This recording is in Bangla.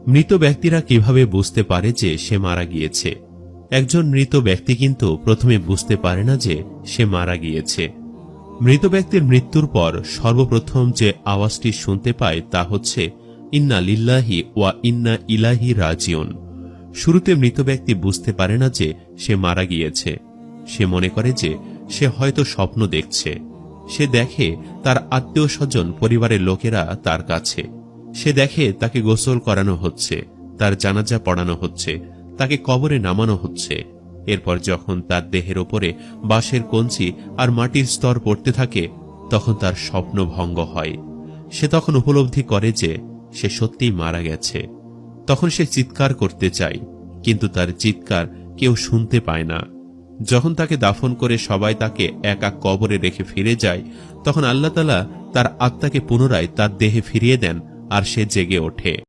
মৃত ব্যক্তিরা কিভাবে বুঝতে পারে যে সে মারা গিয়েছে? একজন মৃত ব্যক্তি কিন্তু প্রথমে বুঝতে পারে না যে সে মারা গিয়েছে। মৃত ব্যক্তির মৃত্যুর পর সর্বপ্রথম যে আওয়াজটি শুনতে পায় তা হচ্ছে ইন্না লিল্লাহি ওয়া ইন্না ইলাইহি রাজিউন। শুরুতে মৃত ব্যক্তি বুঝতে পারে না যে সে মারা গিয়েছে। সে মনে করে যে সে হয়তো স্বপ্ন দেখছে। সে দেখে তার আত্মীয় স্বজন, পরিবারের লোকেরা তার কাছে। সে দেখে তাকে গোসল করানো হচ্ছে, তার জানাজা পড়ানো হচ্ছে, তাকে কবরে নামানো হচ্ছে। এরপর যখন তার দেহের ওপরে বাঁশের কঞ্চি আর মাটির স্তর পড়তে থাকে, তখন তার স্বপ্ন ভঙ্গ হয়। সে তখন উপলব্ধি করে যে সে সত্যিই মারা গেছে। তখন সে চিৎকার করতে চায়, কিন্তু তার চিৎকার কেউ শুনতে পায় না। যখন তাকে দাফন করে সবাই তাকে একা কবরে রেখে ফিরে যায়, তখন আল্লাহ তাআলা তার আত্মাকে পুনরায় তার দেহে ফিরিয়ে দেন আর সে জেগে ওঠে।